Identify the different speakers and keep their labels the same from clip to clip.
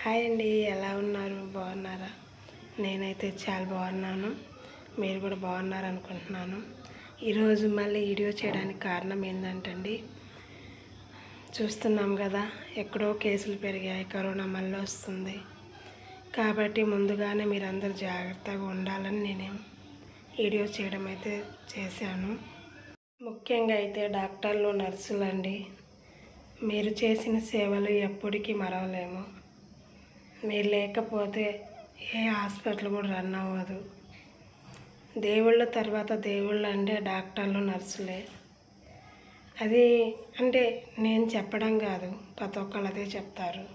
Speaker 1: Hi అండి, ఎలా ఉన్నారు? బాగున్నారా? నేనైతే చాలా బాగున్నాను. మీరు కూడా బాగున్నారు అనుకుంటున్నాను. ఈరోజు మళ్ళీ వీడియో చేయడానికి కారణం ఏంటంటే చూస్తున్నాం కదా, ఎక్కడో కేసులు పెరిగాయి, కరోనా మళ్ళీ వస్తుంది. కాబట్టి ముందుగానే మీరందరూ జాగ్రత్తగా ఉండాలని నేను వీడియో చేయడం అయితే చేశాను. ముఖ్యంగా అయితే డాక్టర్లు, నర్సులు అండి, మీరు చేసిన సేవలు ఎప్పటికీ మరవలేము. మీరు లేకపోతే ఏ హాస్పిటల్ కూడా రన్ అవ్వదు. దేవుళ్ళ తర్వాత దేవుళ్ళు అంటే డాక్టర్లు, నర్సులే. అది అంటే నేను చెప్పడం కాదు, ప్రతి ఒక్కళ్ళు అదే చెప్తారు.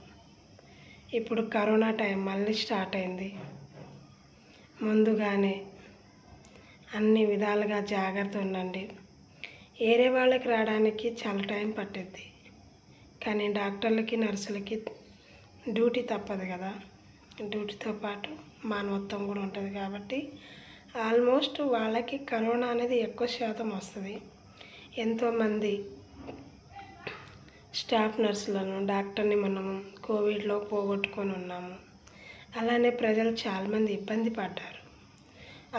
Speaker 1: ఇప్పుడు కరోనా టైం మళ్ళీ స్టార్ట్ అయింది. ముందుగానే అన్ని విధాలుగా జాగ్రత్త ఉండండి. వేరే వాళ్ళకి రావడానికి చాలా టైం పట్టుద్ది, కానీ డాక్టర్లకి, నర్సులకి డ్యూటీ తప్పదు కదా. డ్యూటీతో పాటు మానవత్వం కూడా ఉంటుంది. కాబట్టి ఆల్మోస్ట్ వాళ్ళకి కరోనా అనేది ఎక్కువ శాతం వస్తుంది. ఎంతోమంది స్టాఫ్ నర్సులను, డాక్టర్ని మనము కోవిడ్లో పోగొట్టుకొని ఉన్నాము. అలానే ప్రజలు చాలామంది ఇబ్బంది పడ్డారు.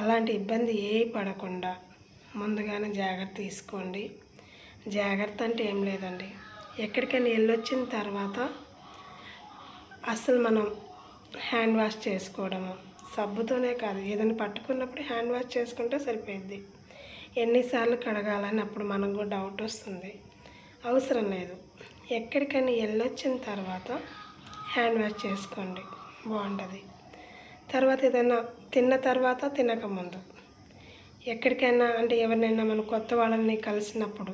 Speaker 1: అలాంటి ఇబ్బంది పడకుండా ముందుగానే జాగ్రత్త తీసుకోండి. జాగ్రత్త అంటే ఏం లేదండి, ఎక్కడికైనా వెళ్ళొచ్చిన తర్వాత అసలు మనం హ్యాండ్ వాష్ చేసుకోవడము, సబ్బుతోనే కాదు, ఏదైనా పట్టుకున్నప్పుడు హ్యాండ్ వాష్ చేసుకుంటే సరిపోయింది. ఎన్నిసార్లు కడగాలని అప్పుడు మనకు కూడా డౌట్ వస్తుంది. అవసరం లేదు. ఎక్కడికైనా వెళ్ళొచ్చిన తర్వాత హ్యాండ్ వాష్ చేసుకోండి, బాగుంటుంది. తర్వాత ఏదైనా తిన్న తర్వాత, తినకముందు, ఎక్కడికైనా అంటే ఎవరినైనా మనం కొత్త వాళ్ళని కలిసినప్పుడు,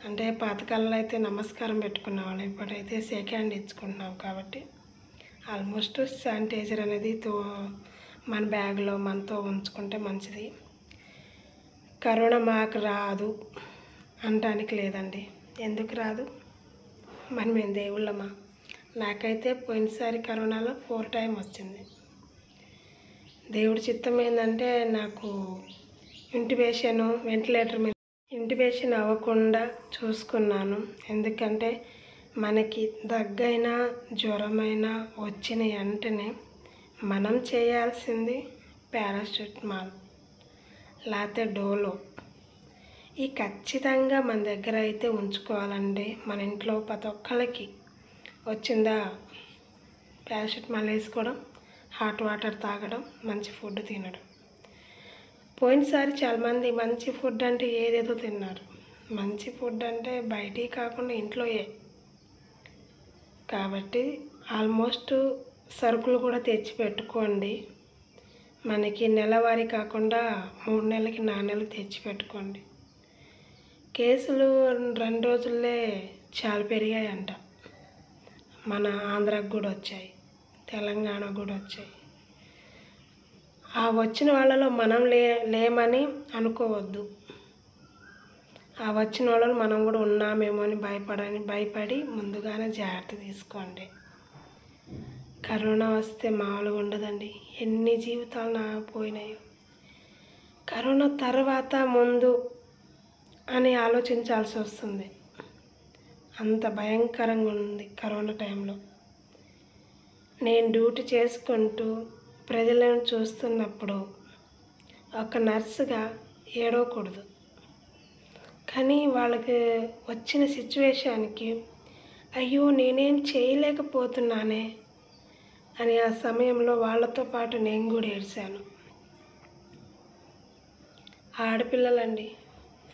Speaker 1: అంటే పాతకాలంలో అయితే నమస్కారం పెట్టుకునేవాళ్ళం, ఇప్పుడైతే షేక్ హ్యాండ్ ఇచ్చుకుంటున్నాం. కాబట్టి ఆల్మోస్ట్ శానిటైజర్ అనేది మన బ్యాగ్లో మనతో ఉంచుకుంటే మంచిది. కరోనా మాకు రాదు అనడానికి లేదండి. ఎందుకు రాదు? మనమేం దేవుళ్ళమా? నాకైతే పోయినసారి కరోనాలో 4 టైం వచ్చింది. దేవుడి చిత్తం ఏంటంటే నాకు వెంటిలేటర్ మీద ఇంటిబేషన్ అవ్వకుండా చూసుకున్నాను. ఎందుకంటే మనకి దగ్గైనా జ్వరమైనా వచ్చిన వెంటనే మనం చేయాల్సింది పారాసిటమాల్ లేకపోతే డోలో. ఈ ఖచ్చితంగా మన దగ్గర అయితే ఉంచుకోవాలండి. మన ఇంట్లో ప్రతి ఒక్కరికి వచ్చిందా పారాసిటమాల్ వేసుకోవడం, హాట్ వాటర్ తాగడం, మంచి ఫుడ్ తినడం. పోయినసారి చాలామంది మంచి ఫుడ్ అంటే ఏదేదో తిన్నారు. మంచి ఫుడ్ అంటే బయటికి కాకుండా ఇంట్లోయే. కాబట్టి ఆల్మోస్ట్ సరుకులు కూడా తెచ్చి పెట్టుకోండి. మనకి నెలవారీ కాకుండా 3 నెలలకి, 4 నెలలకు తెచ్చి పెట్టుకోండి. కేసులు 2 రోజుల్లే చాలా పెరిగాయంట. మన ఆంధ్రాకు కూడా వచ్చాయి, తెలంగాణకు కూడా వచ్చాయి. ఆ వచ్చిన వాళ్ళలో మనం లేమని అనుకోవద్దు. ఆ వచ్చిన వాళ్ళలో మనం కూడా ఉన్నామేమో అని భయపడి ముందుగానే జాగ్రత్త తీసుకోండి. కరోనా వస్తే మామూలుగా ఉండదండి. ఎన్ని జీవితాలు పోయినాయో. కరోనా తర్వాత ముందు అని ఆలోచించాల్సి వస్తుంది. అంత భయంకరంగా ఉంది కరోనా టైంలో. నేను డ్యూటీ చేసుకుంటూ ప్రజలను చూస్తున్నప్పుడు ఒక నర్సుగా ఏడవకూడదు, కానీ వాళ్ళకి వచ్చిన సిచ్యువేషన్కి అయ్యో నేనేం చేయలేకపోతున్నానే అని ఆ సమయంలో వాళ్ళతో పాటు నేను కూడా ఏడ్చాను. ఆడపిల్లలండి,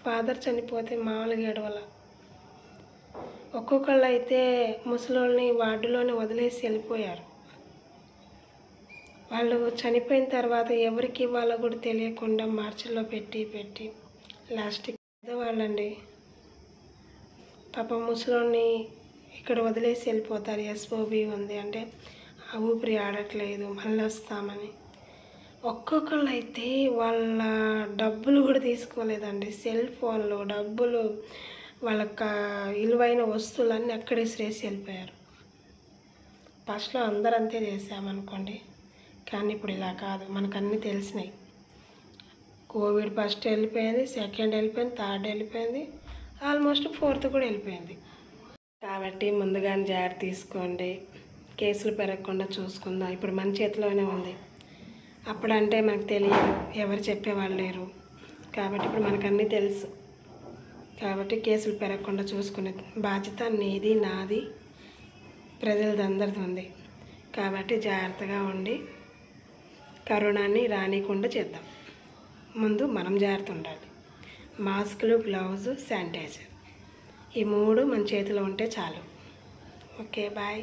Speaker 1: ఫాదర్ చనిపోతే మామూలుగా ఏడవల. ఒక్కొక్కళ్ళు అయితే ముసలోళ్ళని వార్డులోనే వదిలేసి వెళ్ళిపోయారు. వాళ్ళు చనిపోయిన తర్వాత ఎవరికి ఇవ్వాలో కూడా తెలియకుండా మార్చిలో పెట్టి లాస్ట్కి వాళ్ళండి పాపం ముసలోని ఇక్కడ వదిలేసి వెళ్ళిపోతారు. ఎస్ఓబి ఉంది అంటే ఆ ఊపిరి ఆడట్లేదు, మళ్ళీ వస్తామని. ఒక్కొక్కళ్ళు అయితే వాళ్ళ డబ్బులు కూడా తీసుకోలేదండి. సెల్ ఫోన్లు, డబ్బులు, వాళ్ళ విలువైన వస్తువులన్నీ అక్కడే శ్రేసి వెళ్ళిపోయారు. ఫస్ట్లో అందరూ అంతే చేసామనుకోండి, కానీ ఇప్పుడు ఇలా కాదు. మనకు అన్నీ తెలిసినాయి. కోవిడ్ ఫస్ట్ వెళ్ళిపోయింది, సెకండ్ వెళ్ళిపోయింది, థర్డ్ వెళ్ళిపోయింది, ఆల్మోస్ట్ 4th కూడా వెళ్ళిపోయింది. కాబట్టి ముందుగానే జాగ్రత్త తీసుకోండి. కేసులు పెరగకుండా చూసుకుందాం. ఇప్పుడు మన చేతిలోనే ఉంది. అప్పుడంటే మనకు తెలియదు, ఎవరు చెప్పేవాళ్ళు లేరు. కాబట్టి ఇప్పుడు మనకు అన్నీ తెలుసు. కాబట్టి కేసులు పెరగకుండా చూసుకునే బాధ్యత నీది, నాది, ప్రజలదందరిది ఉంది. కాబట్టి జాగ్రత్తగా ఉండి కరోనాని రానికుండా చేద్దాం. ముందు మనం జాగ్రత్త ఉండాలి. మాస్కులు, గ్లౌజు, శానిటైజర్ ఈ 3 మన చేతిలో ఉంటే చాలు. Okay, bye.